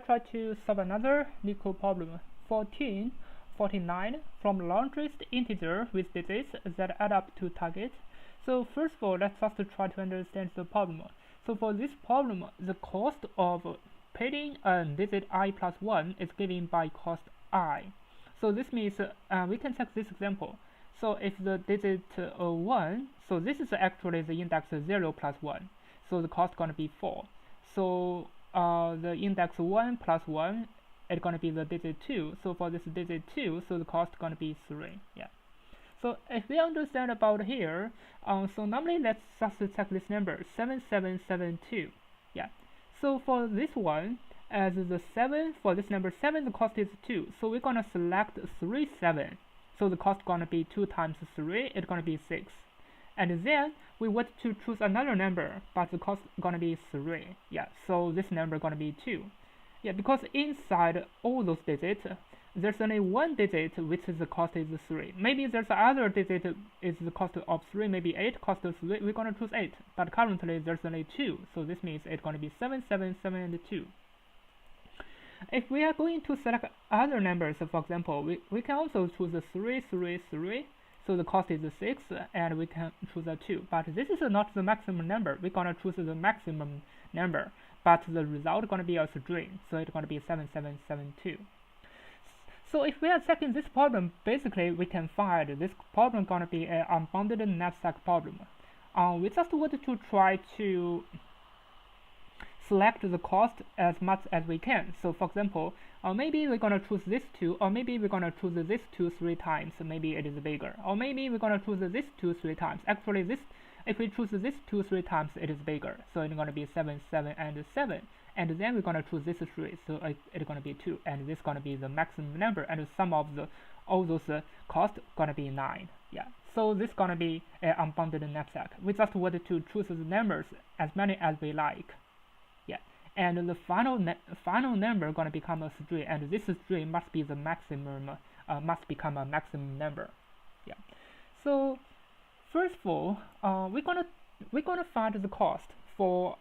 try to solve another Leetcode problem. 14, 49 from largest integer with digits that add up to target. So first of all, let's just try to understand the problem. So for this problem, the cost of pairing a digit I plus 1 is given by cost I. So this means we can take this example. So if the digit 1, so this is actually the index 0 plus 1. So the cost going to be 4. So the index 1 plus 1 is going to be the digit 2. So for this digit 2, so the cost going to be 3. Yeah. So if we understand about here, so normally let's just check this number 7772. Yeah. So for this one, as the 7, for this number 7, the cost is 2. So we're gonna select 3 7. So the cost gonna be 2 times 3, it's gonna be 6. And then we want to choose another number, but the cost gonna be 3. Yeah, so this number gonna be 2. Yeah, because inside all those digits, there's only one digit which is the cost is 3. Maybe there's other digit is the cost of 3, maybe 8 cost of 3, we're gonna choose 8. But currently there's only 2, so this means it's gonna be 7, 7, 7, and 2. If we are going to select other numbers, for example, we can also choose a 3, 3, 3. So the cost is 6, and we can choose a 2. But this is not the maximum number. We're gonna choose the maximum number, but the result is gonna be a string. So it's gonna be 7772. So if we are checking this problem, basically we can find this problem gonna be an unbounded knapsack problem. We just want to try to select the cost as much as we can. So for example, maybe we're gonna choose this 2, or maybe we're gonna choose this 2 3 times, maybe it is bigger, or maybe we're gonna choose this 2 3 times. Actually this, if we choose this 2 3 times, it is bigger, so it's gonna be 7 7 and 7, and then we're gonna choose this 3, so it's gonna be 2, and this gonna be the maximum number, and the sum of all those costs gonna be 9. Yeah, so this gonna be an unbounded knapsack. We just want to choose the numbers as many as we like. And the final number gonna become a string, and this string must be the maximum, must become a maximum number. Yeah. So first of all, we're gonna find the cost for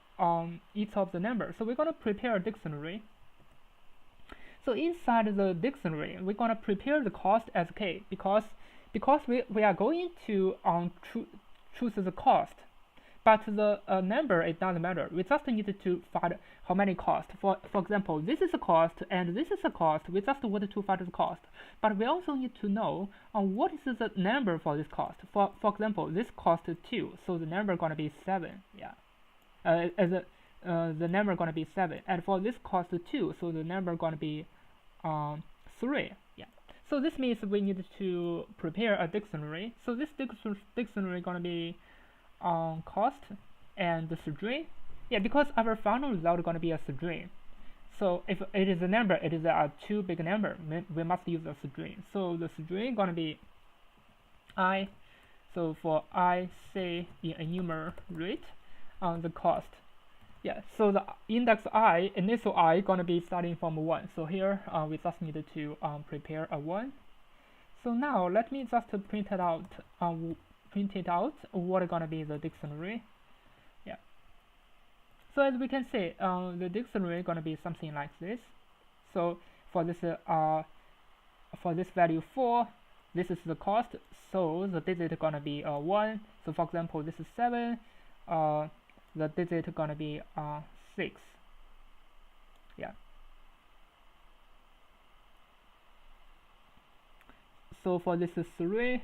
each of the numbers. So we're gonna prepare a dictionary. So inside the dictionary, we're gonna prepare the cost as k, because we are going to choose the cost. But the number, it doesn't matter. We just need to find how many costs. For example, this is a cost and this is a cost. We just want to find the cost. But we also need to know what is the number for this cost. For example, this cost 2, so the number gonna be 7. Yeah, the number gonna be 7. And for this cost 2, so the number gonna be 3. Yeah. So this means we need to prepare a dictionary. So this dictionary gonna be cost and the string. Yeah, because our final result is going to be a string. So if it is a number, it is a too big number, we must use a string. So the string is going to be I. So for I say in enumerate the cost. Yeah, so the index I, initial I, is going to be starting from 1. So here we just need to prepare a 1. So now let me just print it out what is gonna be the dictionary. Yeah. So as we can see, the dictionary is gonna be something like this. So for this value 4, this is the cost. So the digit is gonna be 1. So for example, this is 7. The digit is gonna be 6. Yeah. So for this is 3.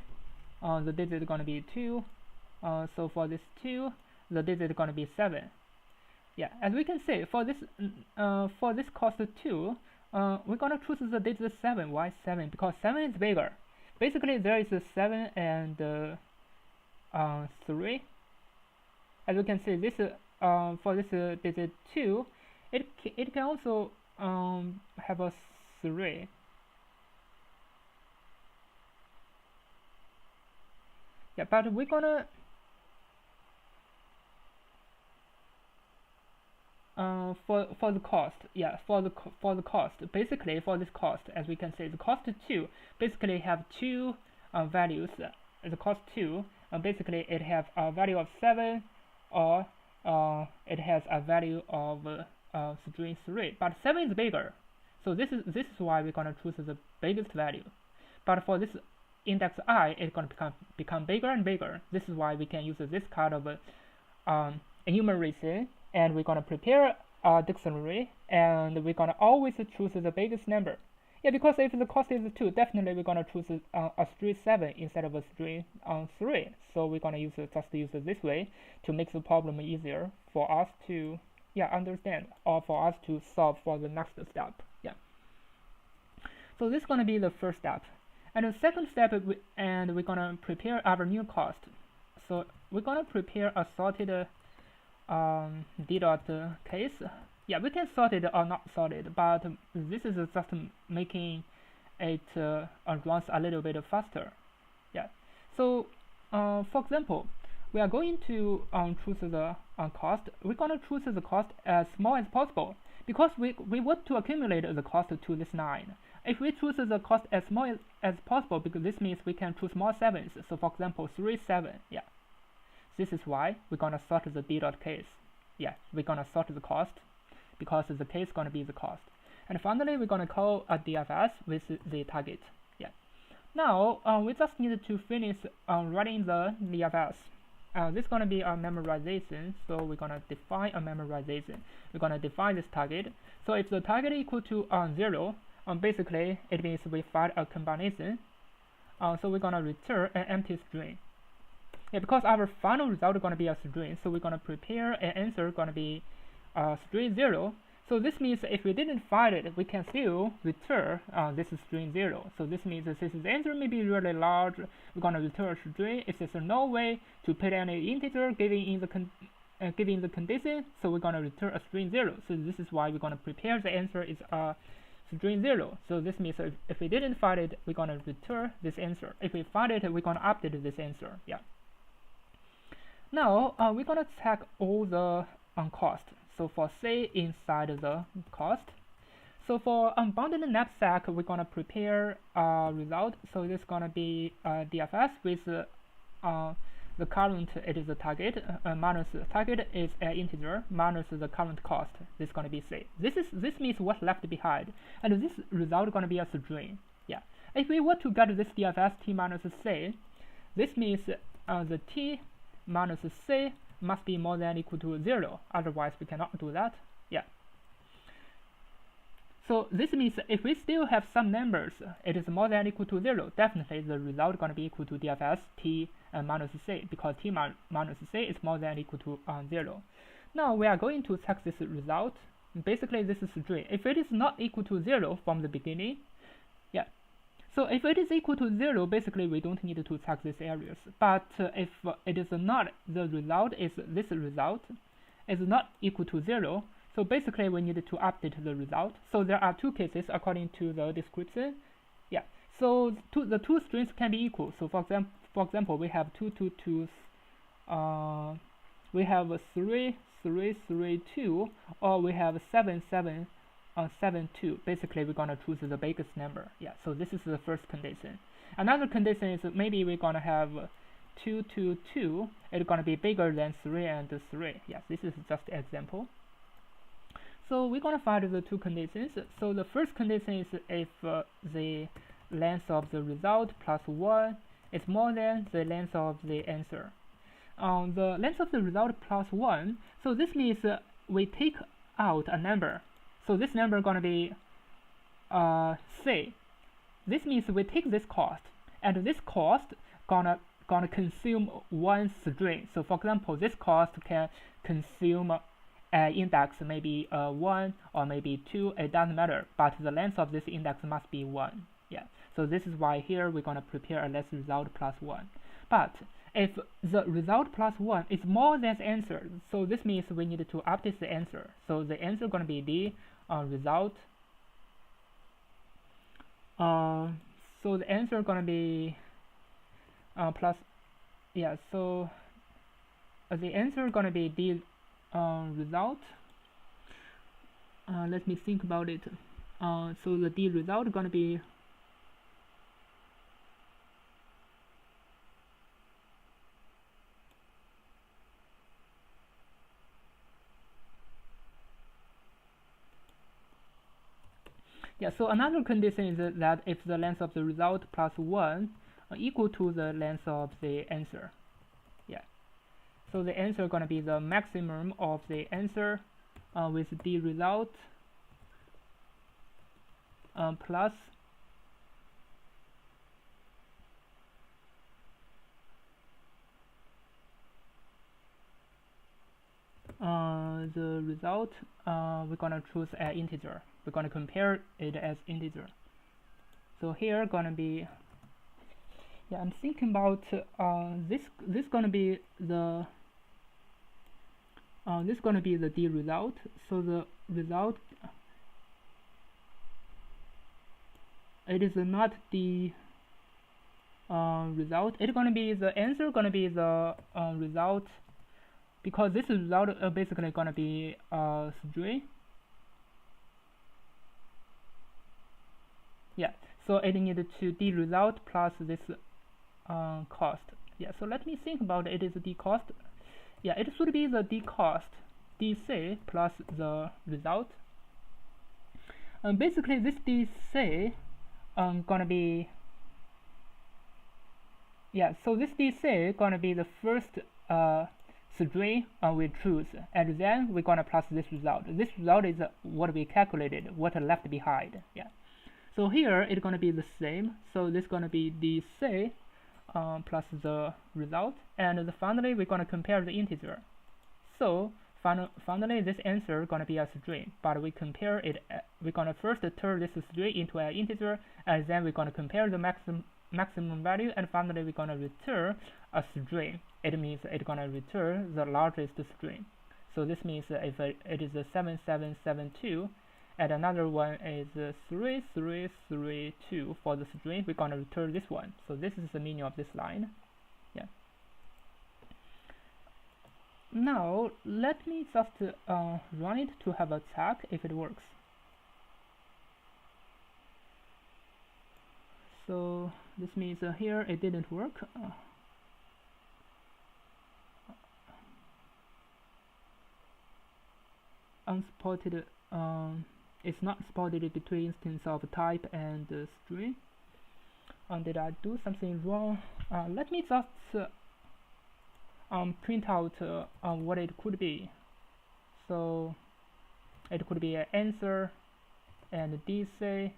The digit is going to be 2. So for this 2, the digit is going to be 7. Yeah, as we can see, for this cost 2, we're going to choose the digit 7. Why 7? Because 7 is bigger. Basically, there is a 7 and 3. As you can see, this for this digit 2, it can also have a 3. Yeah, but we're gonna for the cost. Yeah, for the cost. Basically, for this cost, as we can see, the cost 2 basically have two values. The cost 2 basically it have a value of 7, or it has a value of string 3, but 7 is bigger. So this is why we're gonna choose the biggest value. But for this index I, it's gonna become bigger and bigger. This is why we can use this kind of enumeration, and we're gonna prepare a dictionary, and we're gonna always choose the biggest number. Yeah, because if the cost is 2, definitely we're gonna choose a string 7 instead of a string 3. So we're gonna use it this way to make the problem easier for us to understand, or for us to solve for the next step. Yeah. So this is gonna be the first step, and the second step, we're gonna prepare our new cost. So we're gonna prepare a sorted d dot case. Yeah, we can sort it or not sort it, but this is just making it runs a little bit faster. Yeah. So for example, we are going to choose the cost. We're gonna choose the cost as small as possible because we want to accumulate the cost to this 9. If we choose the cost as small as possible, because this means we can choose more 7s. So for example, 3, 7. Yeah. This is why we're gonna sort the d dot case. Yeah, we're gonna sort the cost, because the case is going to be the cost. And finally, we're going to call a DFS with the target. Yeah. Now, we just need to finish writing the DFS. This is going to be a memorization, so we're going to define a memorization. We're going to define this target. So if the target equal to 0, basically it means we find a combination. So we're going to return an empty string. Yeah, because our final result is going to be a string, so we're going to prepare an answer going to be string 0. So this means if we didn't find it, we can still return this string 0. So this means that since the answer may be really large, we're going to return a string. If there's no way to put any integer giving the condition, so we're going to return a string 0. So this is why we're going to prepare the answer is string 0. So this means if we didn't find it, we're going to return this answer. If we find it, we're going to update this answer. Yeah. Now we're going to check all the cost. So for C inside the cost. So for unbounded knapsack, we're gonna prepare a result. So this is gonna be DFS with the current, it is the target, minus the target is an integer minus the current cost. This is gonna be C. This means what's left behind, and this result is gonna be a string. Yeah. If we want to get this DFS T minus C, this means the T minus C must be more than or equal to 0, otherwise we cannot do that. Yeah. So this means if we still have some numbers, it is more than or equal to 0, definitely the result is going to be equal to DFS T minus C, because T minus C is more than or equal to 0. Now we are going to check this result. Basically this is string. If it is not equal to 0 from the beginning, yeah. So if it is equal to 0, basically we don't need to check these areas. But if it is not, the result is this result is not equal to 0, so basically we need to update the result. So there are two cases according to the description. Yeah. So the two strings can be equal. So for example, we have 2, 2, 2, we have 3, 3, 3, 2, or we have 7, 7. 7, 2. Basically, we're gonna choose the biggest number. Yeah, so this is the first condition. Another condition is maybe we're gonna have 2, 2, 2. It's gonna be bigger than 3 and 3. Yeah, this is just an example. So we're gonna find the two conditions. So the first condition is if the length of the result plus 1 is more than the length of the answer. The length of the result plus 1. So this means we take out a number. So this number is going to be C. This means we take this cost, and this cost gonna consume one string. So for example, this cost can consume an index, maybe 1 or maybe 2. It doesn't matter, but the length of this index must be 1. Yeah. So this is why here we're gonna prepare a less result plus 1. But if the result plus 1 is more than the answer, so this means we need to update the answer. So the answer is gonna be D. Result. So the answer is gonna be plus. Yeah. So the answer is gonna be D result. Let me think about it. So the D result is gonna be Yeah, so another condition is that if the length of the result plus 1 equal to the length of the answer. Yeah, so the answer gonna be the maximum of the answer with the result plus the result we're gonna choose an integer. We're gonna compare it as integer. So here gonna be, yeah, I'm thinking about this gonna be the this gonna be the D result. So the result, it is not the result. It's gonna be the answer gonna be the result, because this result basically gonna be string. Yeah, so it needed to D result plus this cost. Yeah, so let me think about it. Is D cost. Yeah, it should be the D cost DC plus the result. Basically this DC gonna be, yeah, so this DC gonna be the first string we choose, and then we're gonna plus this result. This result is what we calculated, what left behind. Yeah, so here it's gonna be the same. So this gonna be DC plus the result, and finally we're gonna compare the integer. So finally this answer gonna be a string, but we compare it. We're gonna first turn this string into an integer, and then we're gonna compare the maximum value, and finally we're gonna return a string. It means it's gonna return the largest string. So this means if it is 7772 and another one is 3332 for the string, we're gonna return this one. So this is the meaning of this line. Yeah. Now let me just run it to have a check if it works. So this means here it didn't work. Unspotted, it's not spotted between instance of type and string. Did I do something wrong? Let me just print out what it could be. So it could be an answer and DC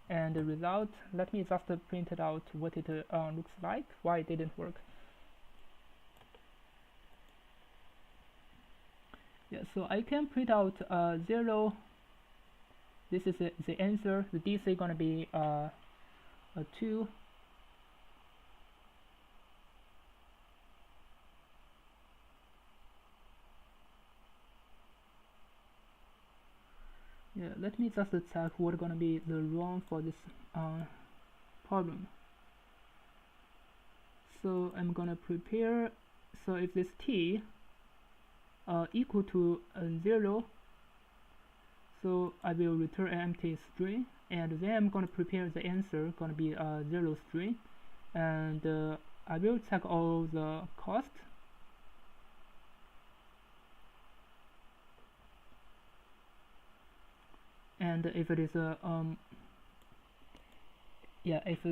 and the result. Let me just print it out what it looks like, why it didn't work. Yeah, so I can print out 0. This is the answer. The DC gonna be a 2. Yeah, let me just check what gonna be the wrong for this problem. So I'm gonna prepare. So if this t equal to 0, so I will return an empty string, and then I'm gonna prepare the answer gonna be a 0 string, and I will check all the cost. And if it is a if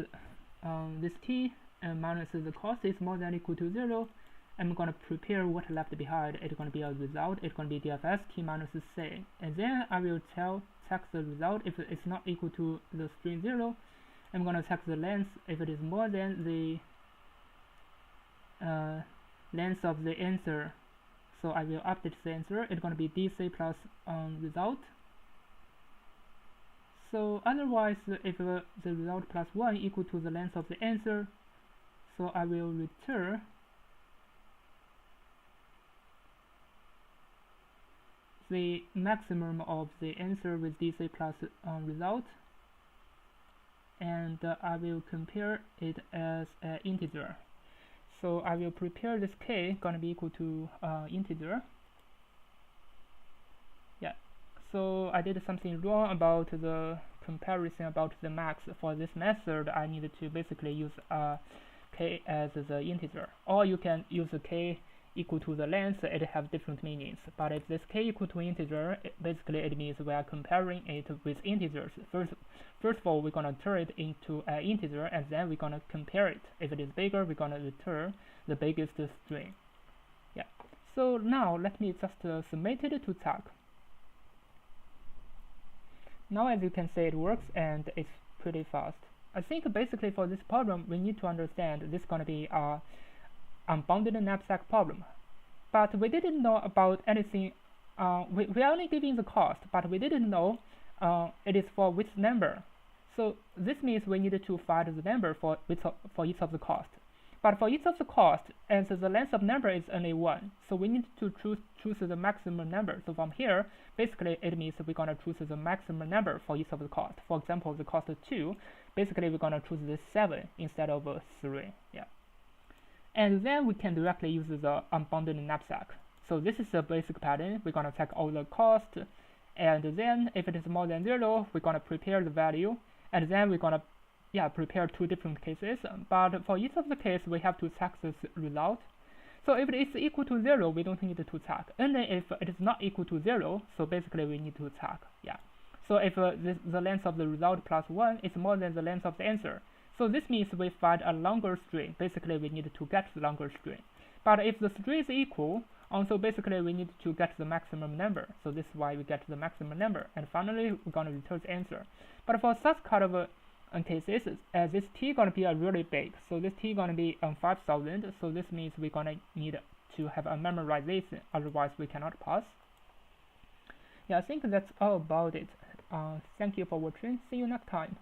this t minus the cost is more than or equal to 0, I'm gonna prepare what left behind. It's gonna be a result. It's gonna be DFS t minus c, and then I will check the result. If it's not equal to the string 0, I'm gonna check the length. If it is more than the length of the answer, so I will update the answer. It's gonna be DC plus result. So otherwise, if the result plus 1 equal to the length of the answer, so I will return the maximum of the answer with DC plus result, and I will compare it as an integer. So I will prepare this k gonna be equal to integer. Yeah, so I did something wrong about the comparison about the max. For this method, I needed to basically use k as the integer, or you can use k equal to the length, it has different meanings. But if this k equal to integer, basically it means we are comparing it with integers. First of all, we're gonna turn it into an integer, and then we're gonna compare it. If it is bigger, we're gonna return the biggest string. Yeah. So now let me just submit it to tag. Now as you can see, it works and it's pretty fast. I think basically for this problem, we need to understand this is gonna be a unbounded knapsack problem. But we didn't know about anything. We are only giving the cost, but we didn't know it is for which number. So this means we need to find the number for each of the cost. But for each of the cost, and the length of number is only 1, so we need to choose the maximum number. So from here, basically it means we're gonna choose the maximum number for each of the cost. For example, the cost 2, basically we're gonna choose this 7 instead of 3. Yeah. And then we can directly use the unbounded knapsack. So this is the basic pattern. We're gonna check all the cost, and then if it is more than 0, we're gonna prepare the value, and then we're gonna prepare two different cases. But for each of the case, we have to check this result. So if it is equal to 0, we don't need to check. And then if it is not equal to 0, so basically we need to check. Yeah. So if the length of the result plus 1 is more than the length of the answer, so this means we find a longer string. Basically, we need to get the longer string. But if the string is equal, so basically we need to get the maximum number. So this is why we get the maximum number. And finally, we're going to return the answer. But for such kind of cases, this t going to be really big. So this t going to be 5,000. So this means we're going to need to have a memorization. Otherwise, we cannot pass. Yeah, I think that's all about it. Thank you for watching. See you next time.